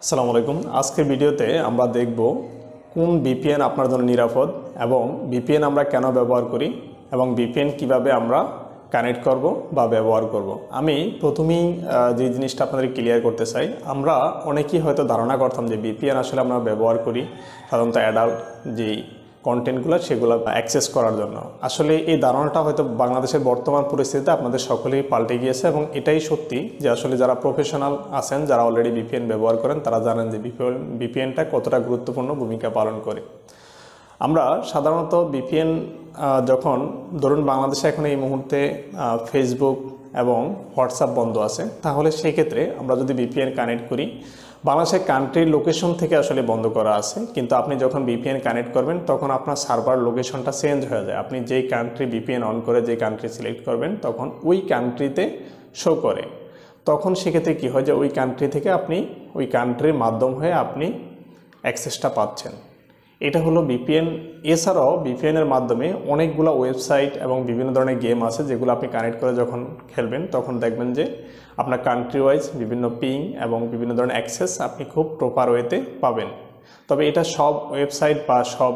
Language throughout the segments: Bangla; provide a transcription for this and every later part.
আসসালামু আলাইকুম। আজকের ভিডিওতে আমরা দেখব কোন ভিপিএন আপনার জন্য নিরাপদ এবং ভিপিএন আমরা কেন ব্যবহার করি এবং ভিপিএন কিভাবে আমরা কানেক্ট করব বা ব্যবহার করব। আমি প্রথমেই যে জিনিসটা আপনাদের ক্লিয়ার করতে চাই, আমরা অনেকেই হয়তো ধারণা করতাম যে ভিপিএন আসলে আমরা ব্যবহার করি সাধারণত অ্যাডাল্ট যেই কন্টেন্টগুলো সেগুলো অ্যাক্সেস করার জন্য। আসলে এই ধারণাটা হয়তো বাংলাদেশের বর্তমান পরিস্থিতিতে আপনাদের সকলেই পাল্টে গিয়েছে এবং এটাই সত্যি যে আসলে যারা প্রফেশনাল আছেন, যারা অলরেডি ভিপিএন ব্যবহার করেন, তারা জানেন যে ভিপিএনটা কতটা গুরুত্বপূর্ণ ভূমিকা পালন করে। আমরা সাধারণত ভিপিএন যখন ধরুন বাংলাদেশে এখন এই মুহূর্তে ফেসবুক এবং হোয়াটসঅ্যাপ বন্ধ আছে, তাহলে সেই ক্ষেত্রে আমরা যদি ভিপিএন কানেক্ট করি, বাংলাদেশের কান্ট্রির লোকেশন থেকে আসলে বন্ধ করা আছে, কিন্তু আপনি যখন ভিপিএন কানেক্ট করবেন তখন আপনার সার্ভার লোকেশনটা চেঞ্জ হয়ে যায়। আপনি যেই কান্ট্রি ভিপিএন অন করে যে কান্ট্রি সিলেক্ট করবেন তখন ওই কান্ট্রিতে শো করে। তখন সেক্ষেত্রে কী হয় যে ওই কান্ট্রি থেকে আপনি ওই কান্ট্রির মাধ্যম হয়ে আপনি অ্যাক্সেসটা পাচ্ছেন। এটা হলো ভিপিএন। এছাড়াও ভিপিএনের মাধ্যমে অনেকগুলো ওয়েবসাইট এবং বিভিন্ন ধরনের গেম আছে যেগুলো আপনি কানেক্ট করে যখন খেলবেন তখন দেখবেন যে আপনার কান্ট্রি ওয়াইজ বিভিন্ন পিং এবং বিভিন্ন ধরনের অ্যাক্সেস আপনি খুব প্রপার ওয়েতে পাবেন। তবে এটা সব ওয়েবসাইট বা সব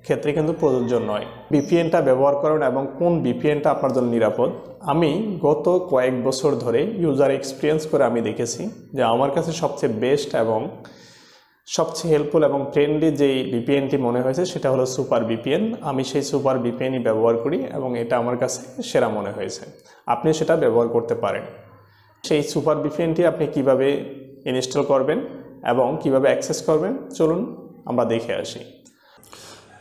ক্ষেত্রে কিন্তু প্রযোজ্য নয়। ভিপিএনটা ব্যবহার করুন এবং কোন ভিপিএনটা আপনার জন্য নিরাপদ। আমি গত কয়েক বছর ধরে ইউজার এক্সপিরিয়েন্স করে আমি দেখেছি যে আমার কাছে সবচেয়ে বেস্ট এবং সবচেয়ে হেল্পফুল এবং ট্রেন্ডি যেই ভিপিএনটি মনে হয়েছে সেটা হলো সুপার ভিপিএন। আমি সেই সুপার ভিপিএনই ব্যবহার করি এবং এটা আমার কাছে সেরা মনে হয়েছে। আপনি সেটা ব্যবহার করতে পারেন। সেই সুপার ভিপিএনটি আপনি কিভাবে ইনস্টল করবেন এবং কিভাবে অ্যাক্সেস করবেন চলুন আমরা দেখে আসি।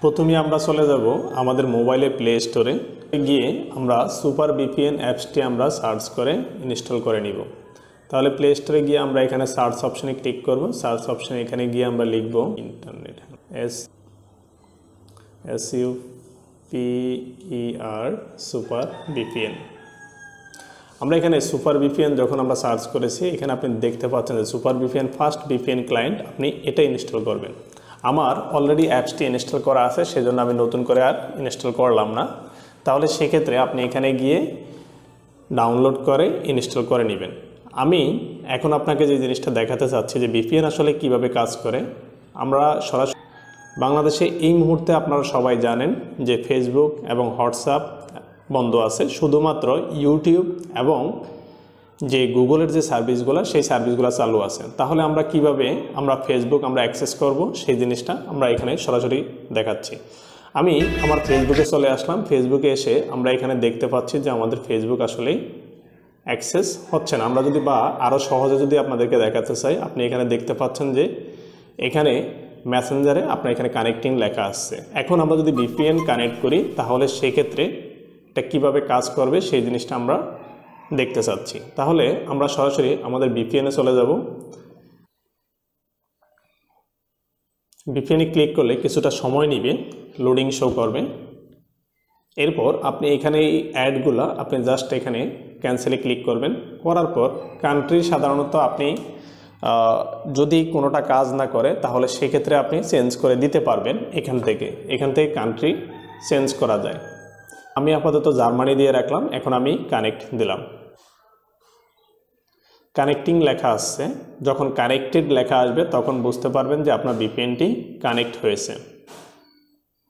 প্রথমে আমরা চলে যাব আমাদের মোবাইলের প্লে স্টোরে, গিয়ে আমরা সুপার ভিপিএন অ্যাপসটি আমরা সার্চ করে ইনস্টল করে নিব। তাহলে প্লে স্টোরে গিয়ে আমরা এখানে সার্চ অপশনে ক্লিক করব। সার্চ অপশনে এখানে গিয়ে আমরা লিখব ইন্টারনেট SUPER সুপার ভিপিএন। আমরা এখানে সুপার ভিপিএন যখন আমরা সার্চ করেছি এখানে আপনি দেখতে পাচ্ছেন যে super VPN first VPN client, আপনি এটা ইনস্টল করবেন। আমার অলরেডি অ্যাপসটি ইনস্টল করা আছে, সেজন্য আমি নতুন করে আর ইনস্টল করলাম না। তাহলে সেক্ষেত্রে আপনি এখানে গিয়ে ডাউনলোড করে ইনস্টল করে নেবেন। আমি এখন আপনাকে যে জিনিসটা দেখাতে চাচ্ছি যে ভিপিএন আসলে কিভাবে কাজ করে। আমরা সরাসরি বাংলাদেশে এই মুহূর্তে আপনারা সবাই জানেন যে ফেসবুক এবং হোয়াটসঅ্যাপ বন্ধ আছে, শুধুমাত্র ইউটিউব এবং যে গুগলের যে সার্ভিসগুলো সেই সার্ভিসগুলো চালু আছে। তাহলে আমরা কিভাবে আমরা ফেসবুক আমরা অ্যাক্সেস করব সেই জিনিসটা আমরা এখানে সরাসরি দেখাচ্ছি। আমি আমার ফেসবুকে চলে আসলাম। ফেসবুকে এসে আমরা এখানে দেখতে পাচ্ছি যে আমাদের ফেসবুক আসলেই অ্যাক্সেস হচ্ছে না। আমরা যদি বা আরও সহজে যদি আপনাদেরকে দেখাতে চাই, আপনি এখানে দেখতে পাচ্ছেন যে এখানে মেসেঞ্জারে আপনার এখানে কানেক্টিং লেখা আসছে। এখন আমরা যদি ভিপিএন কানেক্ট করি তাহলে সেক্ষেত্রে এটা কীভাবে কাজ করবে সেই জিনিসটা আমরা দেখতে চাচ্ছি। তাহলে আমরা সরাসরি আমাদের ভিপিএনে চলে যাব। ভিপিএনে ক্লিক করলে কিছুটা সময় নিবে, লোডিং শো করবে। এরপর আপনি এখানে এই অ্যাডগুলো আপনি জাস্ট এখানে ক্যান্সেলে ক্লিক করবেন। করার পর কান্ট্রি সাধারণত আপনি যদি কোনোটা কাজ না করে তাহলে সেক্ষেত্রে আপনি চেঞ্জ করে দিতে পারবেন। এখান থেকে কান্ট্রি চেঞ্জ করা যায়। আমি আপাতত জার্মানি দিয়ে রাখলাম। এখন আমি কানেক্ট দিলাম। কানেক্টিং লেখা আসছে। যখন কানেক্টেড লেখা আসবে তখন বুঝতে পারবেন যে আপনার ভিপিএনটি কানেক্ট হয়েছে।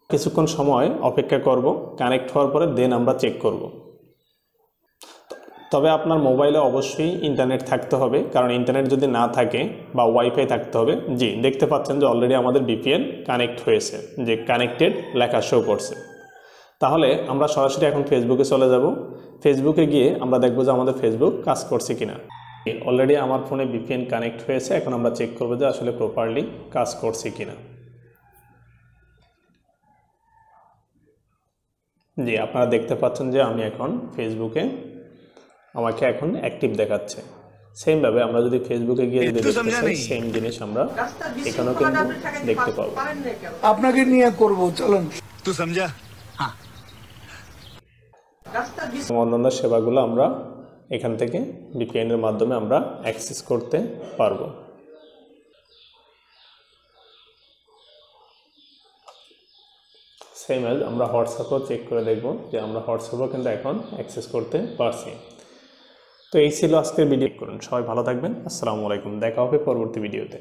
কিছুক্ষণ সময় অপেক্ষা করব। কানেক্ট হওয়ার পরে দেন আমরা চেক করব। তবে আপনার মোবাইলে অবশ্যই ইন্টারনেট থাকতে হবে, কারণ ইন্টারনেট যদি না থাকে বা ওয়াইফাই থাকতে হবে। জি, দেখতে পাচ্ছেন যে অলরেডি আমাদের ভিপিএন কানেক্ট হয়েছে, যে কানেক্টেড লেখা শো করছে। তাহলে আমরা সরাসরি এখন ফেসবুকে চলে যাব। ফেসবুকে গিয়ে আমরা দেখব যে আমাদের ফেসবুক কাজ করছে কিনা। অলরেডি আমার ফোনে ভিপিএন কানেক্ট হয়েছে। এখন আমরা চেক করব যে আসলে প্রপারলি কাজ করছে কিনা। জি, আপনারা দেখতে পাচ্ছেন যে আমি এখন ফেসবুকে আমাকে এখন অ্যাক্টিভ দেখাচ্ছে। সেমভাবে আমরা যদি ফেসবুকে গিয়ে যদি দেখতে চাই সেম জিনিস আমরা এখানেও কিন্তু দেখতে পাবো। আপনাকে নিয়ে করব, চলুন। তুই সমঝা? হ্যাঁ। অন্যান্য সেবাগুলো আমরা এখান থেকে ভিপিএনের মাধ্যমে আমরা অ্যাক্সেস করতে পারবো। সেম এজ আমরা হোয়াটসঅ্যাপও চেক করে দেখব যে আমরা হোয়াটসঅ্যাপও কিন্তু এখন অ্যাক্সেস করতে পারছি। তো এই ছিল আজকের ভিডিও। করুন, সবাই ভালো থাকবেন। আসসালামু আলাইকুম। দেখা হবে পরবর্তী ভিডিওতে।